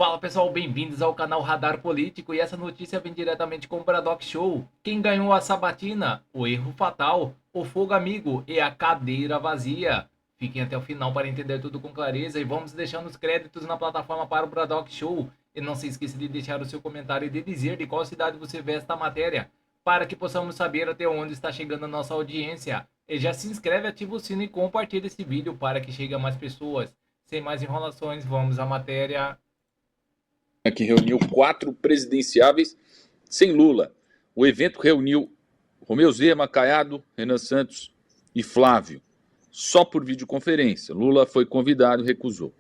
Fala pessoal, bem-vindos ao canal Radar Político e essa notícia vem diretamente com o Bradock Show. Quem ganhou a sabatina? O erro fatal, o fogo amigo e a cadeira vazia. Fiquem até o final para entender tudo com clareza e vamos deixando os créditos na plataforma para o Bradock Show. E não se esqueça de deixar o seu comentário e de dizer de qual cidade você vê esta matéria, para que possamos saber até onde está chegando a nossa audiência. E já se inscreve, ativa o sino e compartilha esse vídeo para que chegue a mais pessoas. Sem mais enrolações, vamos à matéria. Que reuniu 4 presidenciáveis sem Lula. O evento reuniu Romeu Zema, Caiado, Renan Santos e Flávio, só por videoconferência. Lula foi convidado e recusou.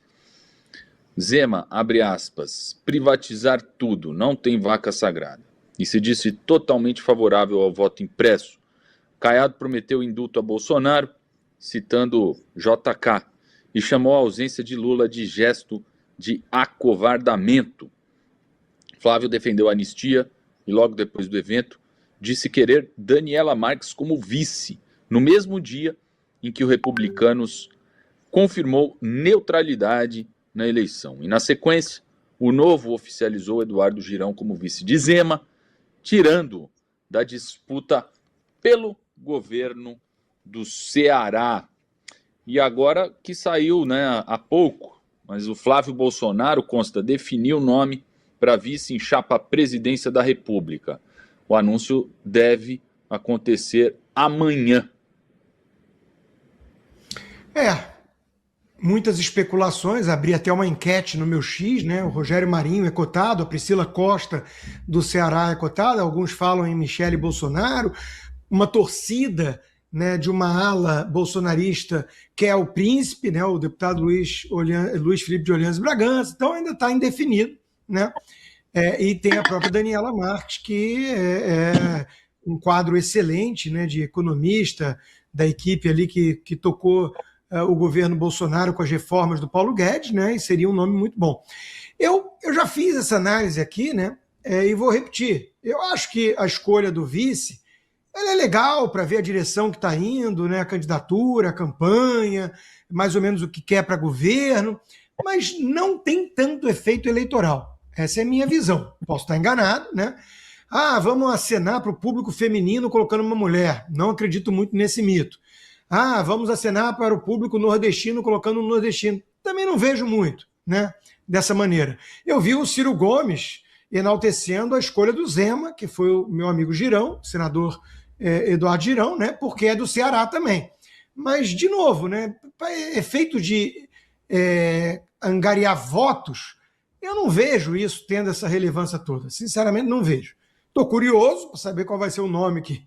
Zema, abre aspas, privatizar tudo, não tem vaca sagrada. E se disse totalmente favorável ao voto impresso. Caiado prometeu indulto a Bolsonaro, citando JK, e chamou a ausência de Lula de gesto de acovardamento. Flávio defendeu a anistia e logo depois do evento disse querer Daniela Marques como vice, no mesmo dia em que o Republicanos confirmou neutralidade na eleição. E na sequência, o Novo oficializou Eduardo Girão como vice de Zema, tirando-o da disputa pelo governo do Ceará. E agora que saiu, há pouco, mas o Flávio Bolsonaro, consta, definiu o nome para vice em chapa à presidência da República. O anúncio deve acontecer amanhã. Muitas especulações, abri até uma enquete no meu X, né? O Rogério Marinho é cotado, a Priscila Costa do Ceará é cotada, alguns falam em Michele Bolsonaro, uma torcida, né, de uma ala bolsonarista que é o príncipe, né, o deputado Luiz Felipe de Orleans Bragança, então ainda está indefinido, né? E tem a própria Daniela Marques, que é um quadro excelente, né, de economista da equipe ali que tocou o governo Bolsonaro com as reformas do Paulo Guedes, né, e seria um nome muito bom. Eu já fiz essa análise aqui, né, e vou repetir. Eu acho que a escolha do vice ela é legal para ver a direção que está indo, né, a candidatura, a campanha, mais ou menos o que quer para governo, mas não tem tanto efeito eleitoral. Essa é a minha visão. Posso estar enganado, né? Vamos acenar para o público feminino colocando uma mulher. Não acredito muito nesse mito. Vamos acenar para o público nordestino colocando um nordestino. Também não vejo muito, né, dessa maneira. Eu vi o Ciro Gomes enaltecendo a escolha do Zema, que foi o meu amigo Girão, senador Eduardo Girão, né, porque é do Ceará também. Mas, de novo, né, efeito de angariar votos, eu não vejo isso tendo essa relevância toda. Sinceramente, não vejo. Estou curioso para saber qual vai ser o nome que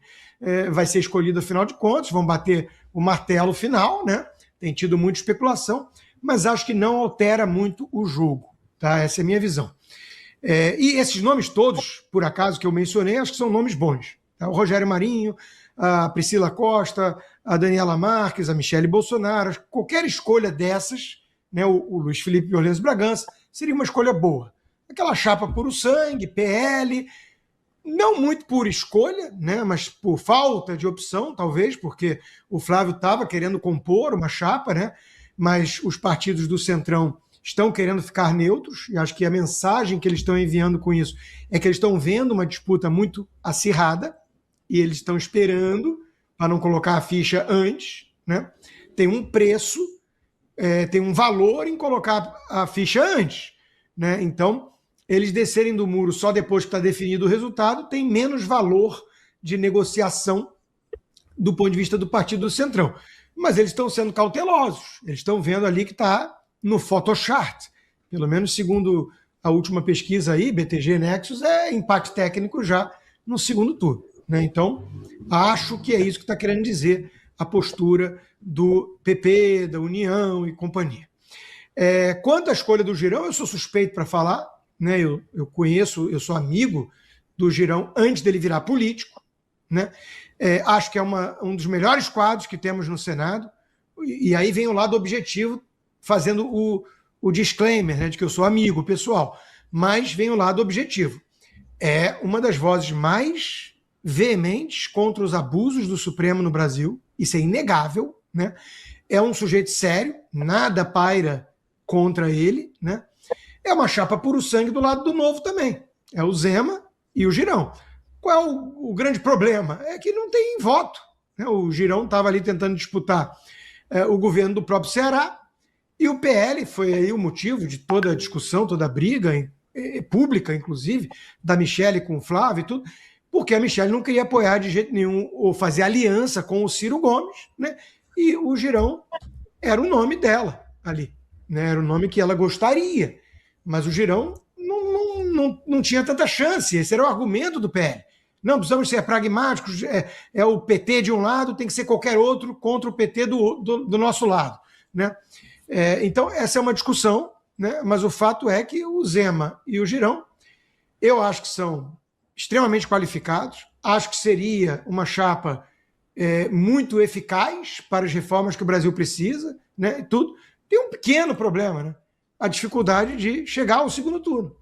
vai ser escolhido afinal de contas. Vão bater o martelo final, né? Tem tido muita especulação, mas acho que não altera muito o jogo. Tá? Essa é a minha visão. E esses nomes todos, por acaso, que eu mencionei, acho que são nomes bons. Tá? O Rogério Marinho, a Priscila Costa, a Daniela Marques, a Michele Bolsonaro, qualquer escolha dessas, né, o Luiz Felipe de Orleans Bragança, seria uma escolha boa. Aquela chapa puro sangue, PL, não muito por escolha, né, mas por falta de opção, talvez, porque o Flávio estava querendo compor uma chapa, né, mas os partidos do Centrão estão querendo ficar neutros, e acho que a mensagem que eles estão enviando com isso é que eles estão vendo uma disputa muito acirrada, e eles estão esperando para não colocar a ficha antes, né? Tem um preço, tem um valor em colocar a ficha antes, né? Então, eles descerem do muro só depois que está definido o resultado tem menos valor de negociação do ponto de vista do partido do Centrão. Mas eles estão sendo cautelosos, eles estão vendo ali que está no Photochart, pelo menos segundo a última pesquisa aí, BTG Nexus, é empate técnico já no segundo turno, né? Então, acho que é isso que está querendo dizer a postura do PP, da União e companhia. Quanto à escolha do Girão, eu sou suspeito para falar, né? Eu conheço, eu sou amigo do Girão antes dele virar político, né? Acho que é um dos melhores quadros que temos no Senado, e aí vem o lado objetivo, fazendo o disclaimer, né, de que eu sou amigo pessoal, mas vem o lado objetivo. É uma das vozes mais veementes contra os abusos do Supremo no Brasil, isso é inegável, né? É um sujeito sério, nada paira contra ele, né? é uma chapa puro sangue do lado do Novo também. É o Zema e o Girão. Qual é o grande problema? É que não tem voto. O Girão estava ali tentando disputar o governo do próprio Ceará, e o PL foi aí o motivo de toda a discussão, toda a briga pública, inclusive, da Michelle com o Flávio e tudo, porque a Michelle não queria apoiar de jeito nenhum ou fazer aliança com o Ciro Gomes, né? E o Girão era o nome dela ali, né? Era o nome que ela gostaria, mas o Girão não tinha tanta chance. Esse era o argumento do PL. Não, precisamos ser pragmáticos, é o PT de um lado, tem que ser qualquer outro contra o PT do nosso lado, né? Então, essa é uma discussão, né? Mas o fato é que o Zema e o Girão, eu acho que são extremamente qualificados, acho que seria uma chapa muito eficaz para as reformas que o Brasil precisa, né? E tudo. Tem um pequeno problema, né? A dificuldade de chegar ao segundo turno,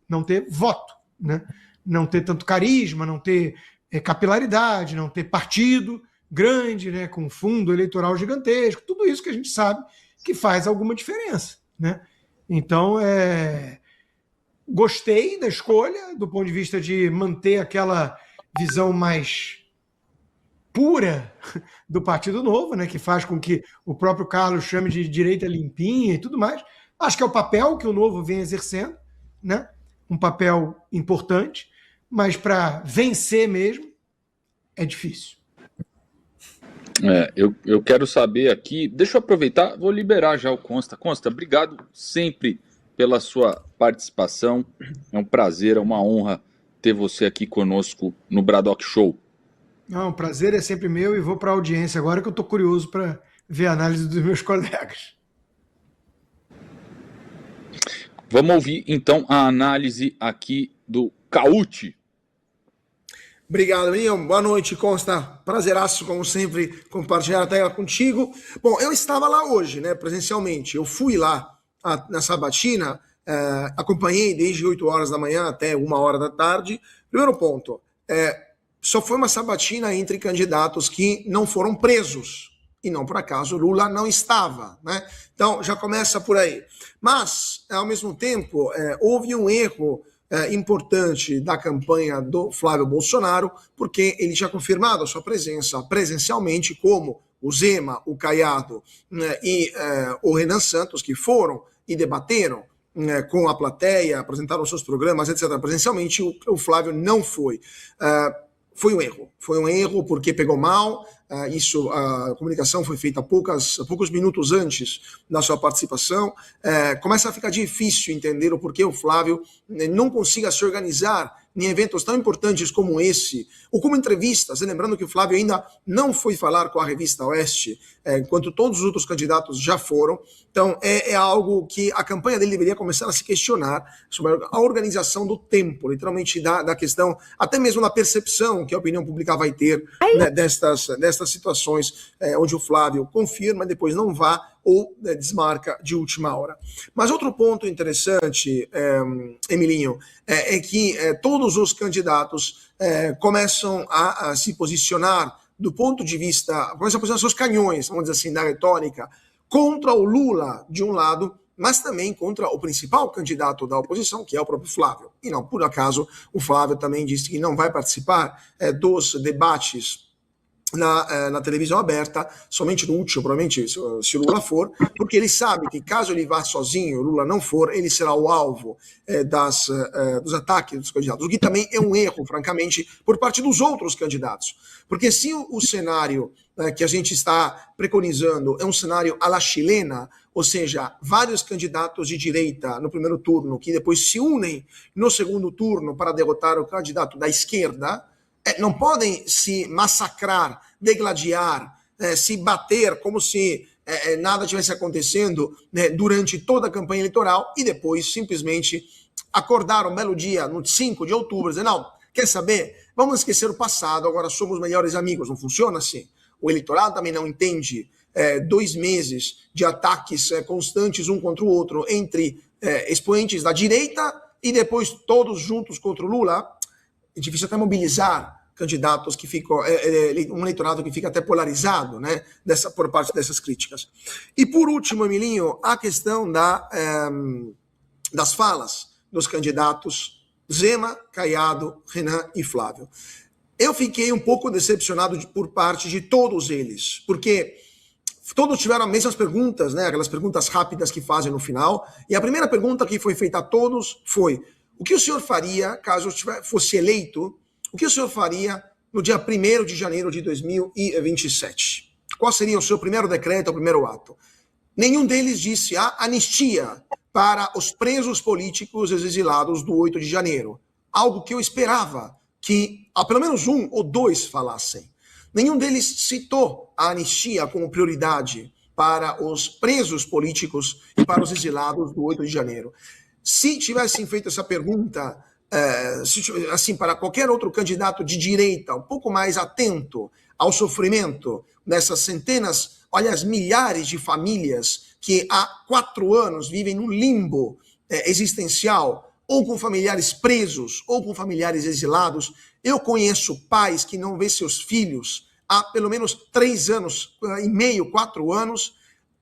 não ter voto, né? Não ter tanto carisma, não ter capilaridade, não ter partido grande, né, com fundo eleitoral gigantesco, tudo isso que a gente sabe que faz alguma diferença, né? Então, gostei da escolha do ponto de vista de manter aquela visão mais pura do Partido Novo, né, que faz com que o próprio Carlos chame de direita limpinha e tudo mais. Acho que é o papel que o Novo vem exercendo, né? Um papel importante, mas para vencer mesmo é difícil. Eu quero saber aqui, deixa eu aproveitar, vou liberar já o Consta. Consta, obrigado sempre pela sua participação, é um prazer, é uma honra ter você aqui conosco no Bradock Show. Não, o prazer é sempre meu, e vou para a audiência agora que eu estou curioso para ver a análise dos meus colegas. Vamos ouvir então a análise aqui do Cauti. Obrigado, Leon. Boa noite, Consta. Prazeraço, como sempre, compartilhar a tela contigo. Bom, eu estava lá hoje, né, presencialmente. Eu fui lá na sabatina, acompanhei desde 8 horas da manhã até 1 hora da tarde. Primeiro ponto, só foi uma sabatina entre candidatos que não foram presos. E não por acaso Lula não estava, né? Então, já começa por aí. Mas, ao mesmo tempo, houve um erro importante da campanha do Flávio Bolsonaro, porque ele tinha confirmado a sua presença presencialmente, como o Zema, o Caiado, né, e o Renan Santos, que foram e debateram com a plateia, apresentaram seus programas, etc. Presencialmente, o Flávio não foi. Foi um erro porque pegou mal. A comunicação foi feita poucos minutos antes da sua participação. Começa a ficar difícil entender o porquê o Flávio não consiga se organizar em eventos tão importantes como esse, ou como entrevistas, lembrando que o Flávio ainda não foi falar com a revista Oeste, enquanto todos os outros candidatos já foram. Então, é algo que a campanha dele deveria começar a se questionar sobre a organização do tempo, literalmente da questão, até mesmo da percepção que a opinião pública vai ter, né, destas situações onde o Flávio confirma e depois não vá ou desmarca de última hora. Mas outro ponto interessante, Emilinho, é que todos os candidatos começam a se posicionar do ponto de vista, começam a posicionar seus canhões, vamos dizer assim, da retórica, contra o Lula, de um lado, mas também contra o principal candidato da oposição, que é o próprio Flávio. E não por acaso, o Flávio também disse que não vai participar dos debates na televisão aberta, somente no último, provavelmente, se o Lula for, porque ele sabe que caso ele vá sozinho, o Lula não for, ele será o alvo dos ataques dos candidatos, o que também é um erro, francamente, por parte dos outros candidatos. Porque se o cenário que a gente está preconizando é um cenário à la chilena, ou seja, vários candidatos de direita no primeiro turno, que depois se unem no segundo turno para derrotar o candidato da esquerda, não podem se massacrar, degladiar, se bater como se nada tivesse acontecendo, né, durante toda a campanha eleitoral e depois simplesmente acordar um belo dia, no 5 de outubro, dizer, não, quer saber? Vamos esquecer o passado, agora somos melhores amigos. Não funciona assim. O eleitorado também não entende 2 meses de ataques constantes um contra o outro entre expoentes da direita e depois todos juntos contra o Lula. É difícil até mobilizar candidatos que ficam, um eleitorado que fica até polarizado, né, por parte dessas críticas. E por último, Emilinho, a questão das falas dos candidatos Zema, Caiado, Renan e Flávio. Eu fiquei um pouco decepcionado por parte de todos eles, porque todos tiveram as mesmas perguntas, né? Aquelas perguntas rápidas que fazem no final. E a primeira pergunta que foi feita a todos foi: o que o senhor faria, caso fosse eleito, o que o senhor faria no dia 1º de janeiro de 2027? Qual seria o seu primeiro decreto, o primeiro ato? Nenhum deles disse a anistia para os presos políticos exilados do 8 de janeiro. Algo que eu esperava que pelo menos um ou dois falassem. Nenhum deles citou a anistia como prioridade para os presos políticos e para os exilados do 8 de janeiro. Se tivessem feito essa pergunta, assim, para qualquer outro candidato de direita, um pouco mais atento ao sofrimento dessas centenas, aliás, milhares de famílias que há 4 anos vivem num limbo existencial, ou com familiares presos, ou com familiares exilados. Eu conheço pais que não vê seus filhos há pelo menos 3 anos e meio, 4 anos.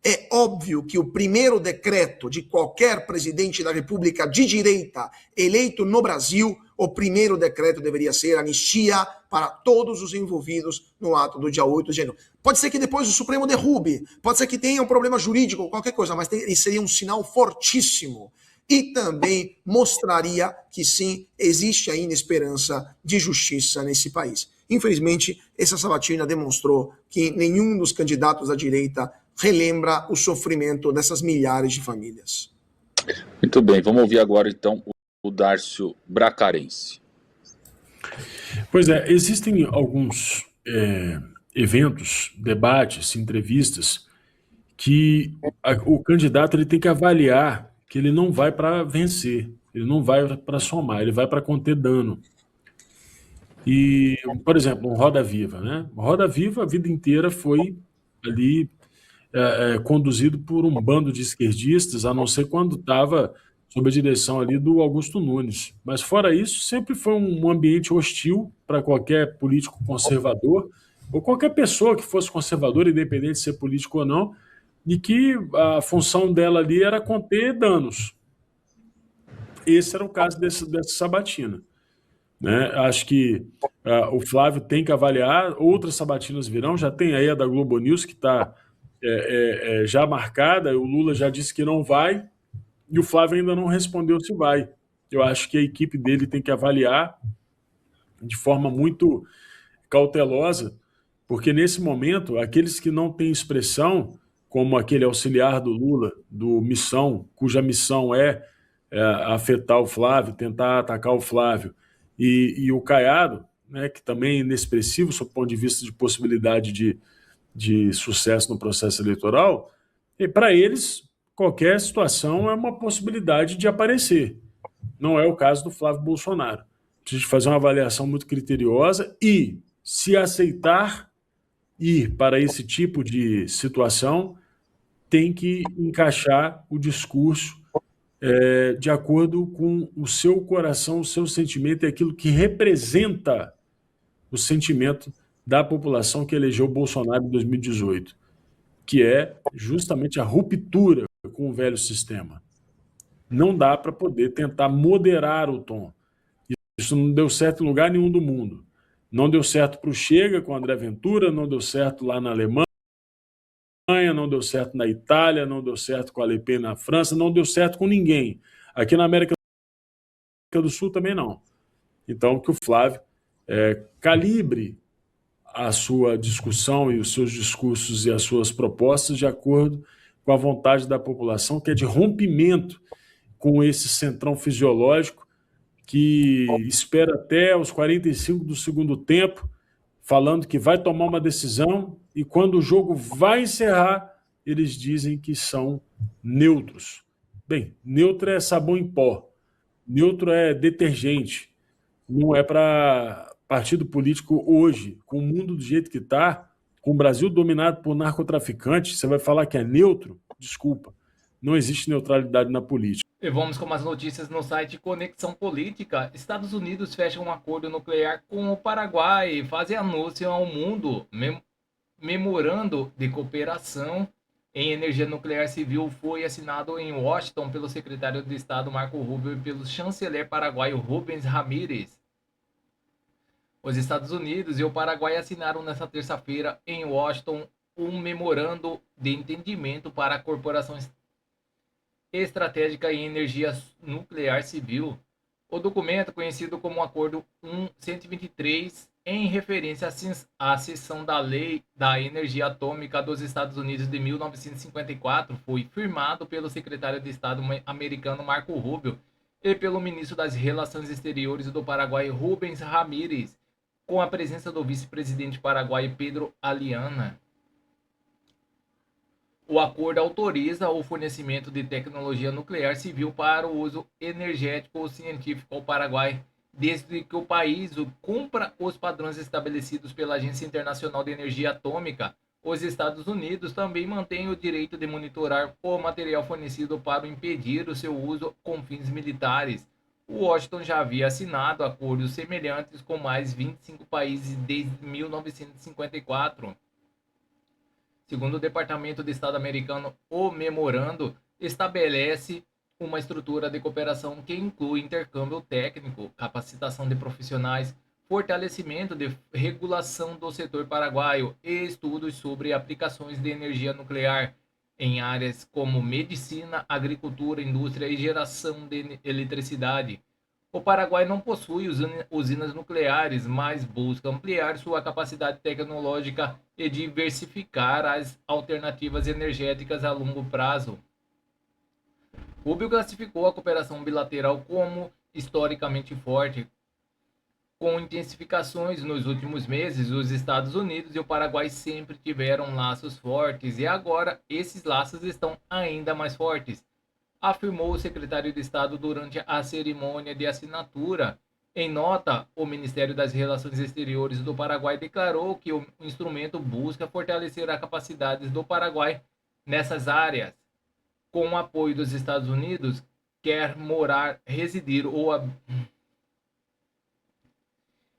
É óbvio que o primeiro decreto de qualquer presidente da República de direita eleito no Brasil, o primeiro decreto deveria ser anistia para todos os envolvidos no ato do dia 8 de janeiro. Pode ser que depois o Supremo derrube, pode ser que tenha um problema jurídico, qualquer coisa, mas seria um sinal fortíssimo. E também mostraria que sim, existe ainda esperança de justiça nesse país. Infelizmente, essa sabatina demonstrou que nenhum dos candidatos da direita relembra o sofrimento dessas milhares de famílias. Muito bem, vamos ouvir agora então o Dárcio Bracarense. Pois é, existem alguns eventos, debates, entrevistas que o candidato ele tem que avaliar que ele não vai para vencer, ele não vai para somar, ele vai para conter dano. E, por exemplo, um Roda Viva, né? Roda Viva a vida inteira foi ali conduzido por um bando de esquerdistas, a não ser quando estava sob a direção ali do Augusto Nunes. Mas fora isso, sempre foi um ambiente hostil para qualquer político conservador, ou qualquer pessoa que fosse conservadora, independente de ser político ou não, e que a função dela ali era conter danos. Esse era o caso dessa sabatina. Né? Acho que o Flávio tem que avaliar, outras sabatinas virão, já tem aí a da Globo News, que está já marcada, o Lula já disse que não vai, e o Flávio ainda não respondeu se vai. Eu acho que a equipe dele tem que avaliar de forma muito cautelosa, porque nesse momento, aqueles que não têm expressão, como aquele auxiliar do Lula, do Missão, cuja missão é afetar o Flávio, tentar atacar o Flávio, e o Caiado, né, que também é inexpressivo sob o ponto de vista de possibilidade de sucesso no processo eleitoral, e para eles, qualquer situação é uma possibilidade de aparecer. Não é o caso do Flávio Bolsonaro. Precisa fazer uma avaliação muito criteriosa e, se aceitar ir para esse tipo de situação, tem que encaixar o discurso de acordo com o seu coração, o seu sentimento e aquilo que representa o sentimento da população que elegeu Bolsonaro em 2018, que é justamente a ruptura com o velho sistema. Não dá para poder tentar moderar o tom. Isso não deu certo em lugar nenhum do mundo. Não deu certo para o Chega com o André Ventura, não deu certo lá na Alemanha, não deu certo na Itália, não deu certo com a Le Pen na França, não deu certo com ninguém. Aqui na América do Sul também não. Então, que o Flávio calibre a sua discussão e os seus discursos e as suas propostas de acordo com a vontade da população, que é de rompimento com esse centrão fisiológico que espera até os 45 do segundo tempo, falando que vai tomar uma decisão, e quando o jogo vai encerrar, eles dizem que são neutros. Bem, neutro é sabão em pó, neutro é detergente, não é para partido político hoje, com o mundo do jeito que está, com o Brasil dominado por narcotraficantes, você vai falar que é neutro? Desculpa, não existe neutralidade na política. E vamos com as notícias no site Conexão Política. Estados Unidos fecham um acordo nuclear com o Paraguai e fazem anúncio ao mundo, memorando de cooperação em energia nuclear civil foi assinado em Washington pelo secretário de Estado Marco Rubio e pelo chanceler paraguaio Rubens Ramírez. Os Estados Unidos e o Paraguai assinaram nesta terça-feira em Washington um memorando de entendimento para a cooperação estratégica em energia nuclear civil. O documento, conhecido como Acordo 123, em referência à seção da Lei da Energia Atômica dos Estados Unidos de 1954, foi firmado pelo secretário de Estado americano Marco Rubio e pelo ministro das Relações Exteriores do Paraguai Rubens Ramírez, com a presença do vice-presidente paraguaio Pedro Aliana. O acordo autoriza o fornecimento de tecnologia nuclear civil para o uso energético ou científico ao Paraguai, desde que o país cumpra os padrões estabelecidos pela Agência Internacional de Energia Atômica. Os Estados Unidos também mantêm o direito de monitorar o material fornecido para impedir o seu uso com fins militares. O Washington já havia assinado acordos semelhantes com mais 25 países desde 1954. Segundo o Departamento de Estado americano, o memorando estabelece uma estrutura de cooperação que inclui intercâmbio técnico, capacitação de profissionais, fortalecimento de regulação do setor paraguaio e estudos sobre aplicações de energia nuclear em áreas como medicina, agricultura, indústria e geração de eletricidade. O Paraguai não possui usinas nucleares, mas busca ampliar sua capacidade tecnológica e diversificar as alternativas energéticas a longo prazo. Rubio classificou a cooperação bilateral como historicamente forte. Com intensificações nos últimos meses, os Estados Unidos e o Paraguai sempre tiveram laços fortes e agora esses laços estão ainda mais fortes, afirmou o secretário de Estado durante a cerimônia de assinatura. Em nota, o Ministério das Relações Exteriores do Paraguai declarou que o instrumento busca fortalecer as capacidades do Paraguai nessas áreas. Com o apoio dos Estados Unidos, quer morar, residir ou...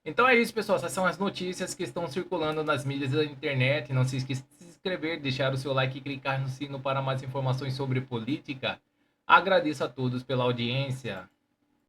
Então é isso, pessoal. Essas são as notícias que estão circulando nas mídias da internet. Não se esqueça de se inscrever, deixar o seu like e clicar no sino para mais informações sobre política. Agradeço a todos pela audiência.